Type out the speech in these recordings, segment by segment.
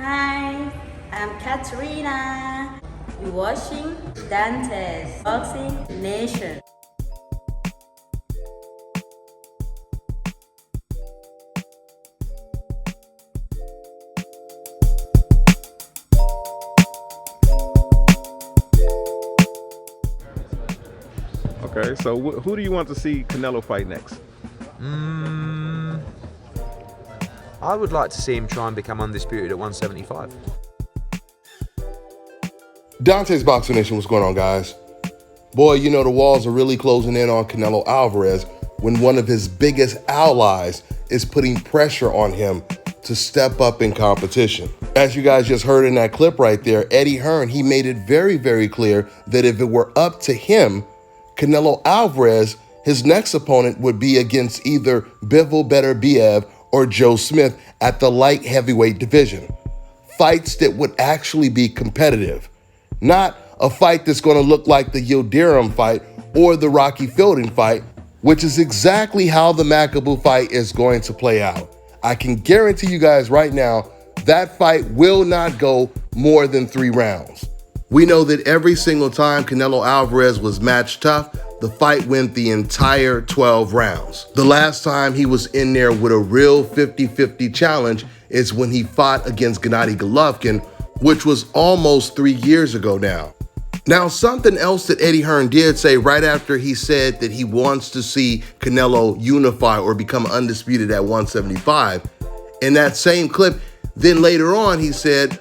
Hi, I'm Katrina. You're watching Dante's Boxing Nation. Okay, so who do you want to see Canelo fight next? I would like to see him try and become undisputed at 175. Dante's Boxing Nation, what's going on, guys? Boy, you know the walls are really closing in on Canelo Alvarez when one of his biggest allies is putting pressure on him to step up in competition. As you guys just heard in that clip right there, Eddie Hearn, he made it very, very clear that if it were up to him, Canelo Alvarez, his next opponent would be against either Bivol Beterbiev or Joe Smith at the light heavyweight division. Fights that would actually be competitive. Not a fight that's going to look like the Dayum fight or the Rocky Fielding fight, which is exactly how the Makabu fight is going to play out. I can guarantee you guys right now, that fight will not go more than 3 rounds. We know that every single time Canelo Alvarez was match tough, the fight went the entire 12 rounds. The last time he was in there with a real 50-50 challenge is when he fought against Gennady Golovkin, which was almost 3 years ago now. Now, something else that Eddie Hearn did say right after he said that he wants to see Canelo unify or become undisputed at 175, in that same clip, then later on he said,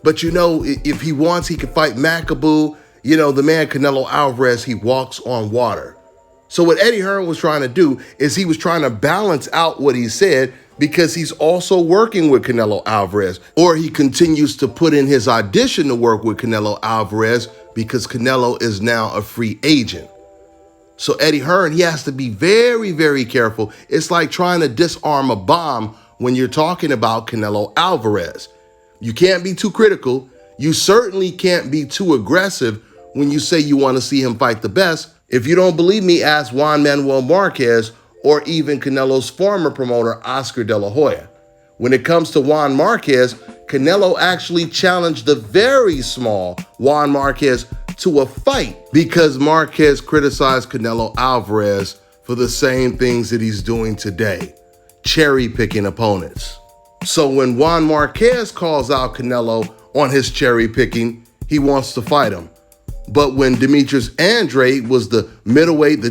but you know, if he wants, he can fight Makabu. You know, the man Canelo Alvarez, he walks on water. So what Eddie Hearn was trying to do is he was trying to balance out what he said because he's also working with Canelo Alvarez, or he continues to put in his audition to work with Canelo Alvarez because Canelo is now a free agent. So Eddie Hearn, he has to be very, very careful. It's like trying to disarm a bomb when you're talking about Canelo Alvarez. You can't be too critical. You certainly can't be too aggressive when you say you want to see him fight the best. If you don't believe me, ask Juan Manuel Marquez or even Canelo's former promoter, Oscar De La Hoya. When it comes to Juan Marquez, Canelo actually challenged the very small Juan Marquez to a fight because Marquez criticized Canelo Alvarez for the same things that he's doing today, cherry-picking opponents. So when Juan Marquez calls out Canelo on his cherry picking, he wants to fight him. But when Demetrius Andrade was the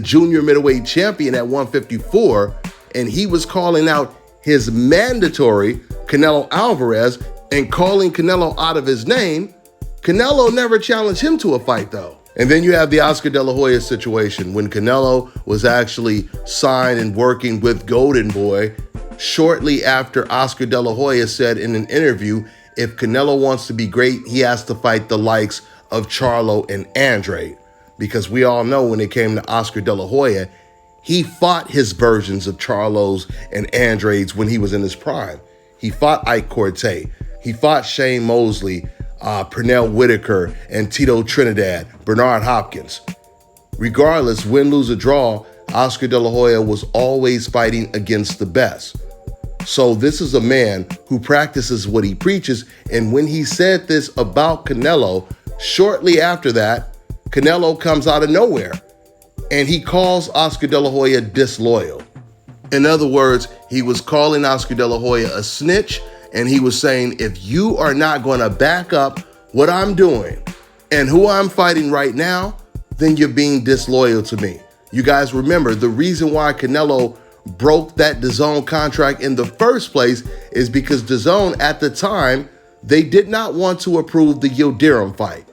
junior middleweight champion at 154, and he was calling out his mandatory Canelo Alvarez and calling Canelo out of his name, Canelo never challenged him to a fight though. And then you have the Oscar De La Hoya situation when Canelo was actually signed and working with Golden Boy. Shortly after, Oscar De La Hoya said in an interview, if Canelo wants to be great, he has to fight the likes of Charlo and Andrade. Because we all know when it came to Oscar De La Hoya, he fought his versions of Charlos and Andrades when he was in his prime. He fought Ike Corte. He fought Shane Mosley, Pernell Whitaker, and Tito Trinidad, Bernard Hopkins. Regardless, win, lose, or draw, Oscar De La Hoya was always fighting against the best. So this is a man who practices what he preaches. And when he said this about Canelo, shortly after that, Canelo comes out of nowhere and he calls Oscar De La Hoya disloyal. In other words, he was calling Oscar De La Hoya a snitch, and he was saying, if you are not going to back up what I'm doing and who I'm fighting right now, then you're being disloyal to me. You guys remember the reason why Canelo broke that DAZN contract in the first place is because DAZN at the time, they did not want to approve the Yildirim fight.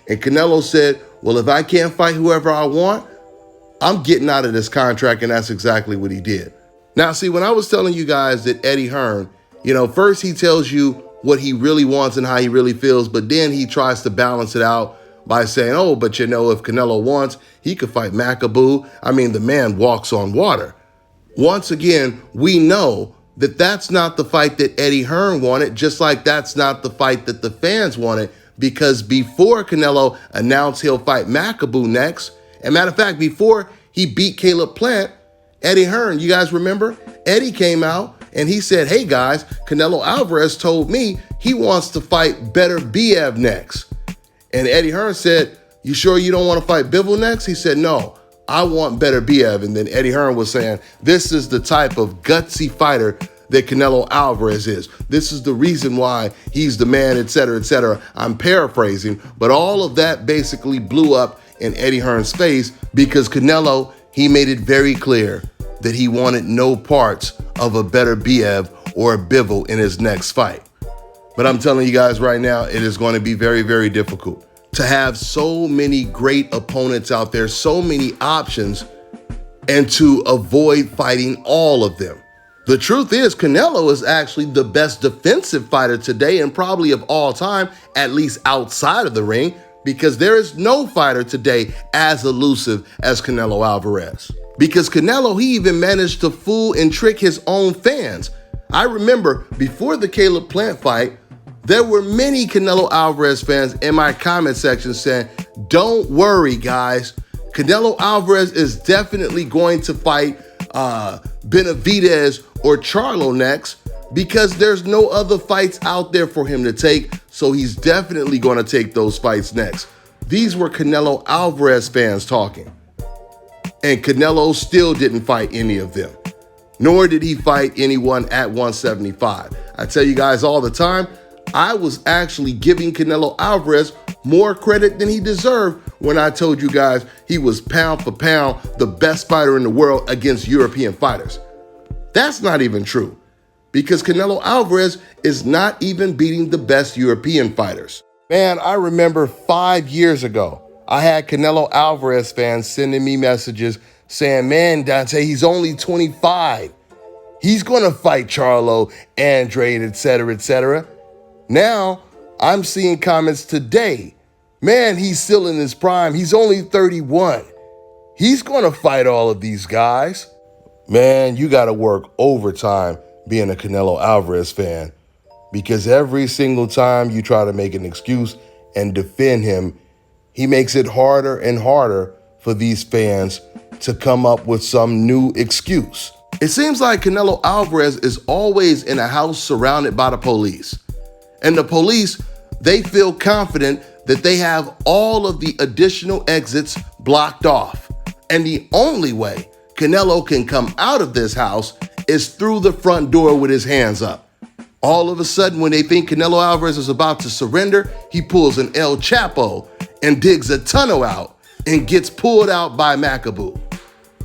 And Canelo said, well, if I can't fight whoever I want, I'm getting out of this contract, and that's exactly what he did. Now, see, when I was telling you guys that Eddie Hearn, first he tells you what he really wants and how he really feels, but then he tries to balance it out by saying, oh, but if Canelo wants, he could fight Makabu. I mean, the man walks on water. Once again, we know that that's not the fight that Eddie Hearn wanted, just like that's not the fight that the fans wanted, because before Canelo announced he'll fight Makabu next, and matter of fact, before he beat Caleb Plant, Eddie Hearn, you guys remember? Eddie came out and he said, hey guys, Canelo Alvarez told me he wants to fight Better Biev next. And Eddie Hearn said, you sure you don't want to fight Bivol next? He said, no, I want Better Biev. And then Eddie Hearn was saying, this is the type of gutsy fighter that Canelo Alvarez is. This is the reason why he's the man, et cetera, et cetera. I'm paraphrasing, but all of that basically blew up in Eddie Hearn's face because Canelo, he made it very clear that he wanted no parts of a Better Biev or a Bivol in his next fight. But I'm telling you guys right now, it is going to be very, very difficult to have so many great opponents out there, so many options, and to avoid fighting all of them. The truth is, Canelo is actually the best defensive fighter today and probably of all time, at least outside of the ring, because there is no fighter today as elusive as Canelo Alvarez. Because Canelo, he even managed to fool and trick his own fans. I remember before the Caleb Plant fight, there were many Canelo Alvarez fans in my comment section saying, don't worry, guys. Canelo Alvarez is definitely going to fight Benavidez or Charlo next because there's no other fights out there for him to take, so he's definitely going to take those fights next. These were Canelo Alvarez fans talking. And Canelo still didn't fight any of them, nor did he fight anyone at 175. I tell you guys all the time, I was actually giving Canelo Alvarez more credit than he deserved when I told you guys he was pound for pound the best fighter in the world against European fighters. That's not even true because Canelo Alvarez is not even beating the best European fighters. Man, I remember 5 years ago, I had Canelo Alvarez fans sending me messages saying, man, Dante, he's only 25. He's going to fight Charlo, Andrade, et cetera, et cetera. Now, I'm seeing comments today. Man, he's still in his prime. He's only 31. He's going to fight all of these guys. Man, you got to work overtime being a Canelo Alvarez fan because every single time you try to make an excuse and defend him, he makes it harder and harder for these fans to come up with some new excuse. It seems like Canelo Alvarez is always in a house surrounded by the police. And the police, they feel confident that they have all of the additional exits blocked off. And the only way Canelo can come out of this house is through the front door with his hands up. All of a sudden, when they think Canelo Alvarez is about to surrender, he pulls an El Chapo and digs a tunnel out and gets pulled out by Makabu.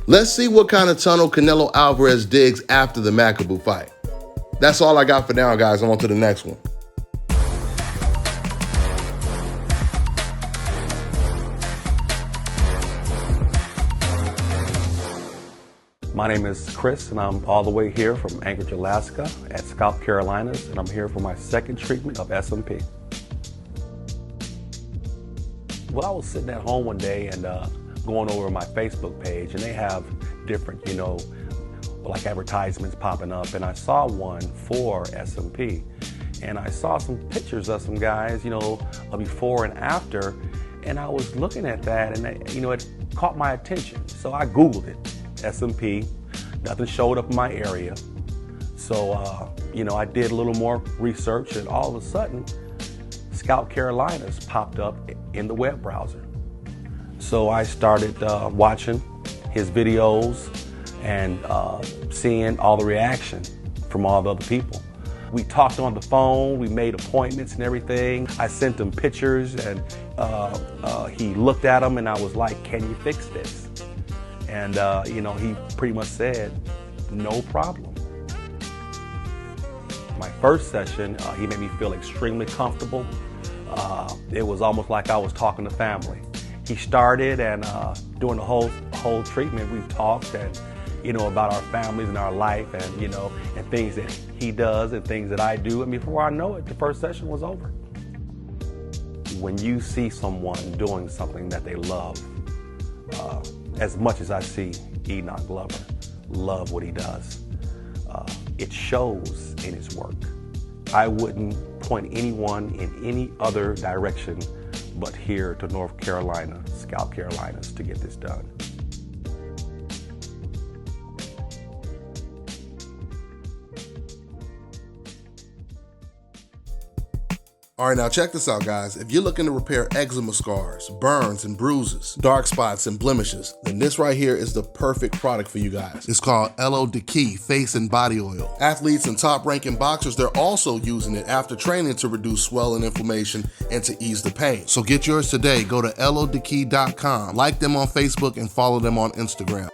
Let's see what kind of tunnel Canelo Alvarez digs after the Makabu fight. That's all I got for now, guys. I'm on to the next one. My name is Chris, and I'm all the way here from Anchorage, Alaska at Scalp Carolinas, and I'm here for my second treatment of SMP. Well, I was sitting at home one day and going over my Facebook page, and they have different, like advertisements popping up, and I saw one for SMP, and I saw some pictures of some guys, before and after, and I was looking at that, and it caught my attention, so I Googled it. SMP, nothing showed up in my area. So, I did a little more research and all of a sudden, Scalp Carolinas popped up in the web browser. So I started watching his videos and seeing all the reaction from all the other people. We talked on the phone, we made appointments and everything. I sent him pictures and he looked at them and I was like, can you fix this? And, he pretty much said, no problem. My first session, he made me feel extremely comfortable. It was almost like I was talking to family. He started and during the whole treatment, we talked and, about our families and our life and, and things that he does and things that I do. And before I know it, the first session was over. When you see someone doing something that they love, as much as I see Enoch Glover love what he does, it shows in his work. I wouldn't point anyone in any other direction but here to North Carolina, Scalp Carolinas, to get this done. All right, now check this out, guys. If you're looking to repair eczema scars, burns and bruises, dark spots and blemishes, then this right here is the perfect product for you guys. It's called Elo Diki Face and Body Oil. Athletes and top-ranking boxers, they're also using it after training to reduce swelling, inflammation, and to ease the pain. So get yours today. Go to elodiki.com, like them on Facebook, and follow them on Instagram.